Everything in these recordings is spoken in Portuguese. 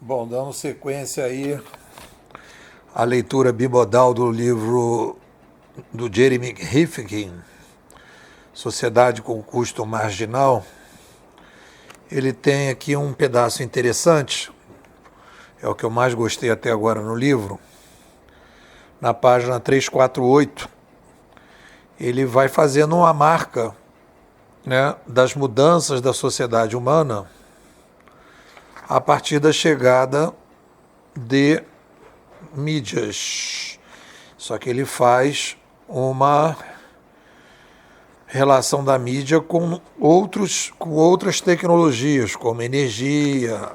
Bom, dando sequência aí à leitura bimodal do livro do Jeremy Rifkin, Sociedade com Custo Marginal, ele tem aqui um pedaço interessante, é o que eu mais gostei até agora no livro. Na página 348, ele vai fazendo uma marca, né, das mudanças da sociedade humana a partir da chegada de mídias. Só que ele faz uma relação da mídia com outras tecnologias, como energia,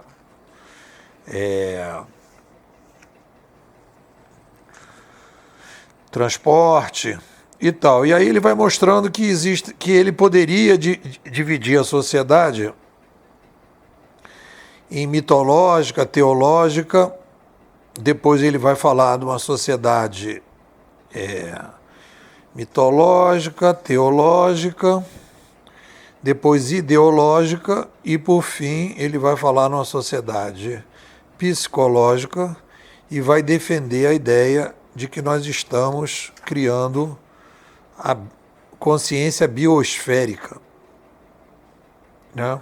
transporte e tal. E aí ele vai mostrando que ele poderia dividir a sociedade em mitológica, teológica. Depois ele vai falar de uma sociedade mitológica, teológica, depois ideológica e, por fim, ele vai falar numa sociedade psicológica e vai defender a ideia de que nós estamos criando a consciência biosférica, né?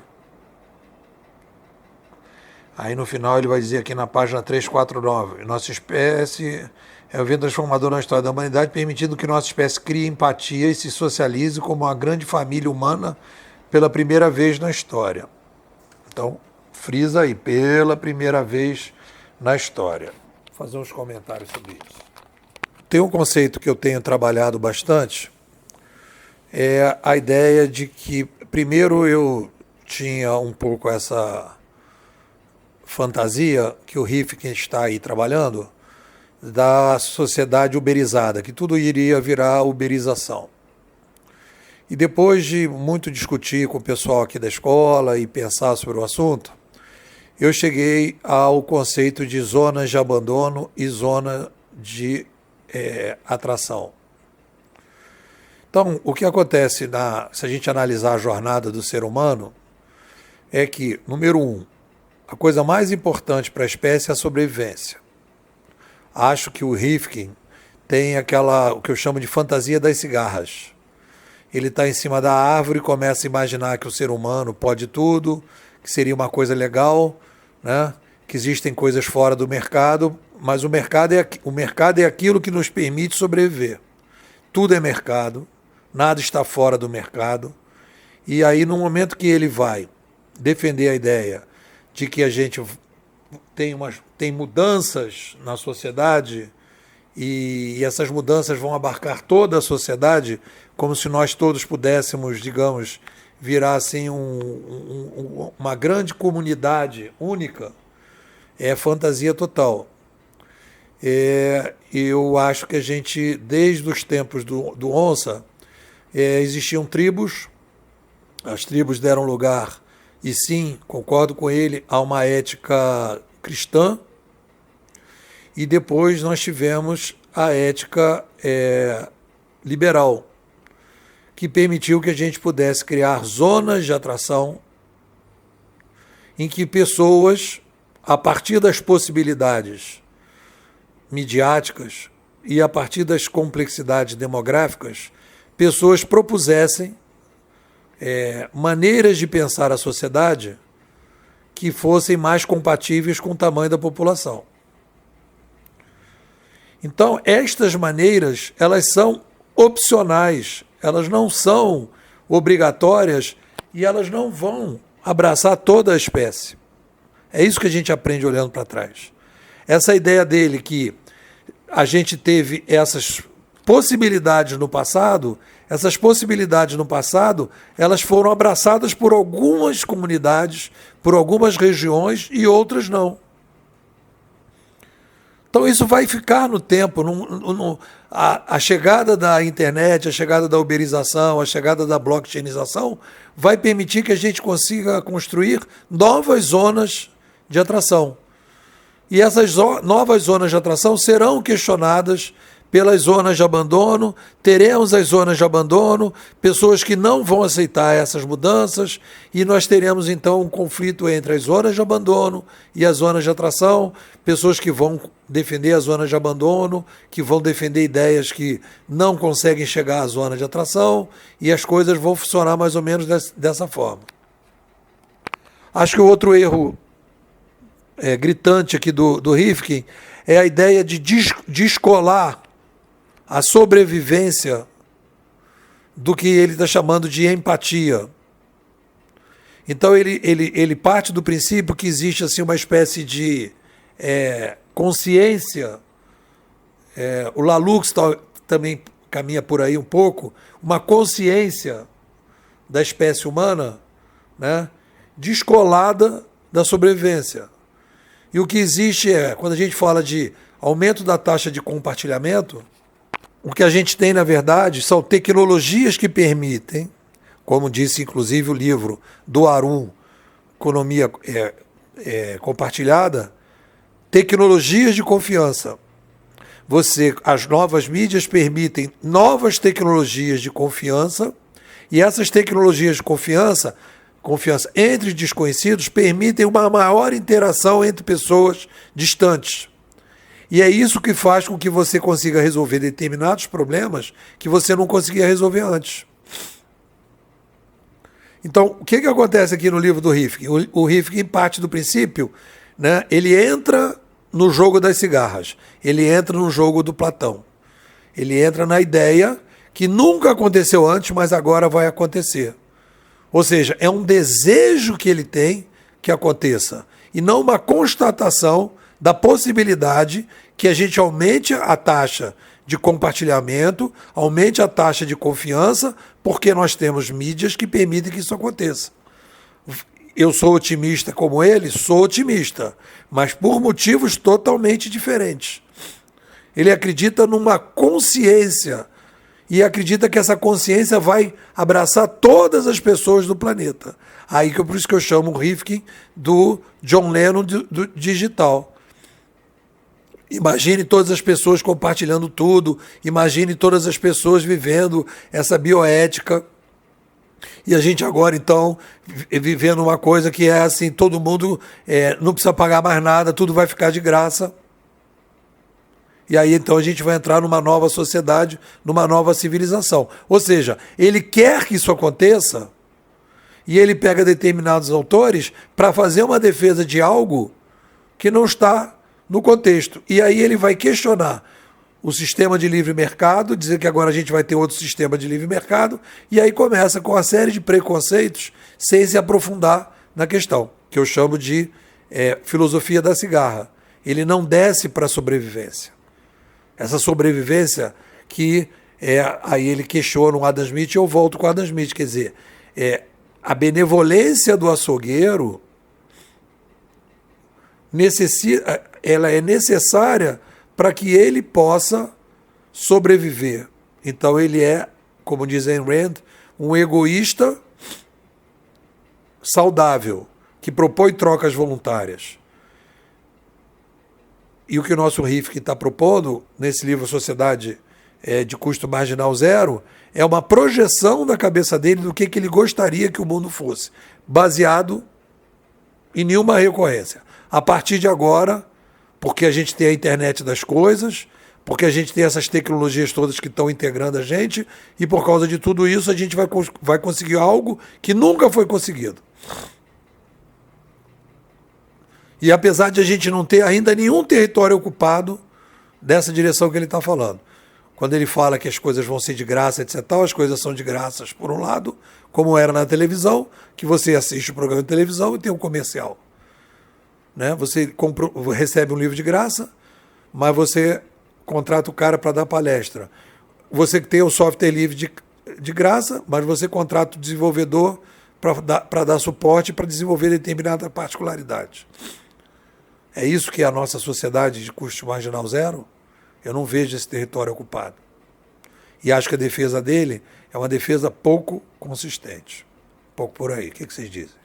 Aí no final ele vai dizer aqui na página 349, nossa espécie é o evento transformador na história da humanidade, permitindo que nossa espécie crie empatia e se socialize como uma grande família humana pela primeira vez na história. Então, frisa aí, pela primeira vez na história. Vou fazer uns comentários sobre isso. Tem um conceito que eu tenho trabalhado bastante, é a ideia de que, primeiro eu tinha um pouco essa fantasia que o Rifkin está aí trabalhando, da sociedade uberizada, que tudo iria virar uberização. E depois de muito discutir com o pessoal aqui da escola e pensar sobre o assunto, eu cheguei ao conceito de zonas de abandono e zona de atração. Então, o que acontece se a gente analisar a jornada do ser humano é que, número 1, a coisa mais importante para a espécie é a sobrevivência. Acho que o Rifkin tem o que eu chamo de fantasia das cigarras. Ele está em cima da árvore e começa a imaginar que o ser humano pode tudo, que seria uma coisa legal, né? Que existem coisas fora do mercado, mas o mercado é aquilo que nos permite sobreviver. Tudo é mercado, nada está fora do mercado. E aí, no momento que ele vai defender a ideia de que a gente tem mudanças na sociedade e essas mudanças vão abarcar toda a sociedade, como se nós todos pudéssemos, digamos, virar assim uma grande comunidade única, é fantasia total. Eu acho que a gente, desde os tempos do Onça, existiam tribos, as tribos deram lugar, e sim, concordo com ele, a uma ética cristã, e depois nós tivemos a ética liberal, que permitiu que a gente pudesse criar zonas de atração em que pessoas, a partir das possibilidades midiáticas e a partir das complexidades demográficas, pessoas propusessem maneiras de pensar a sociedade que fossem mais compatíveis com o tamanho da população. Então, estas maneiras, elas são opcionais, elas não são obrigatórias e elas não vão abraçar toda a espécie. É isso que a gente aprende olhando para trás. Essa ideia dele que a gente teve essas possibilidades no passado, elas foram abraçadas por algumas comunidades, por algumas regiões e outras não. Então isso vai ficar no tempo. A chegada da internet, a chegada da uberização, a chegada da blockchainização vai permitir que a gente consiga construir novas zonas de atração. E essas novas zonas de atração serão questionadas pelas zonas de abandono, teremos as zonas de abandono, pessoas que não vão aceitar essas mudanças, e nós teremos então um conflito entre as zonas de abandono e as zonas de atração, pessoas que vão defender as zonas de abandono, que vão defender ideias que não conseguem chegar à zona de atração, e as coisas vão funcionar mais ou menos dessa forma. Acho que o outro erro gritante aqui do Rifkin é a ideia de descolar a sobrevivência do que ele está chamando de empatia. Então ele parte do princípio que existe assim uma espécie de consciência, o Lalux também caminha por aí um pouco, uma consciência da espécie humana, né, descolada da sobrevivência. E o que existe quando a gente fala de aumento da taxa de compartilhamento, o que a gente tem, na verdade, são tecnologias que permitem, como disse inclusive o livro do Arun, Economia Compartilhada, tecnologias de confiança. As novas mídias permitem novas tecnologias de confiança, e essas tecnologias de confiança entre desconhecidos, permitem uma maior interação entre pessoas distantes. E é isso que faz com que você consiga resolver determinados problemas que você não conseguia resolver antes. Então, o que acontece aqui no livro do Rifkin? O Rifkin parte do princípio, né, ele entra no jogo das cigarras, ele entra no jogo do Platão. Ele entra na ideia que nunca aconteceu antes, mas agora vai acontecer. Ou seja, é um desejo que ele tem que aconteça, e não uma constatação da possibilidade que a gente aumente a taxa de compartilhamento, aumente a taxa de confiança, porque nós temos mídias que permitem que isso aconteça. Eu sou otimista como ele? Sou otimista, mas por motivos totalmente diferentes. Ele acredita numa consciência, e acredita que essa consciência vai abraçar todas as pessoas do planeta. Aí por isso que eu chamo o Rifkin do John Lennon do digital. Imagine todas as pessoas compartilhando tudo, imagine todas as pessoas vivendo essa bioética. E a gente agora, então, vivendo uma coisa que é assim, todo mundo não precisa pagar mais nada, tudo vai ficar de graça. E aí, então, a gente vai entrar numa nova sociedade, numa nova civilização. Ou seja, ele quer que isso aconteça, e ele pega determinados autores para fazer uma defesa de algo que não está no contexto. E aí ele vai questionar o sistema de livre mercado, dizer que agora a gente vai ter outro sistema de livre mercado, e aí começa com uma série de preconceitos sem se aprofundar na questão, que eu chamo de filosofia da cigarra. Ele não desce para a sobrevivência. Essa sobrevivência que aí ele questiona o Adam Smith, e eu volto com o Adam Smith, quer dizer, a benevolência do açougueiro ela é necessária para que ele possa sobreviver. Então ele é, como diz Ayn Rand, um egoísta saudável, que propõe trocas voluntárias. E o que o nosso Rifkin está propondo nesse livro Sociedade de Custo Marginal Zero é uma projeção da cabeça dele do que ele gostaria que o mundo fosse, baseado em nenhuma recorrência. A partir de agora, porque a gente tem a internet das coisas, porque a gente tem essas tecnologias todas que estão integrando a gente, e por causa de tudo isso a gente vai conseguir algo que nunca foi conseguido. E apesar de a gente não ter ainda nenhum território ocupado dessa direção que ele está falando. Quando ele fala que as coisas vão ser de graça, etc., as coisas são de graças, por um lado, como era na televisão, que você assiste o programa de televisão e tem um comercial. Né? Você recebe um livro de graça, mas você contrata o cara para dar palestra. Você tem o software livre de graça, mas você contrata o desenvolvedor para dar suporte para desenvolver determinada particularidade. É isso que é a nossa sociedade de custo marginal zero? Eu não vejo esse território ocupado. E acho que a defesa dele é uma defesa pouco consistente. Pouco por aí. O que vocês dizem?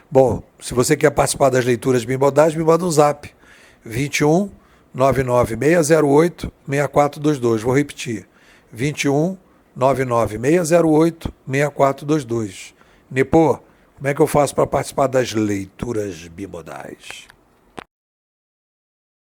Bom, se você quer participar das leituras bimodais, me manda um zap. 21 99608-6422. Vou repetir. 21 99608-6422. Nipô, como é que eu faço para participar das leituras bimodais?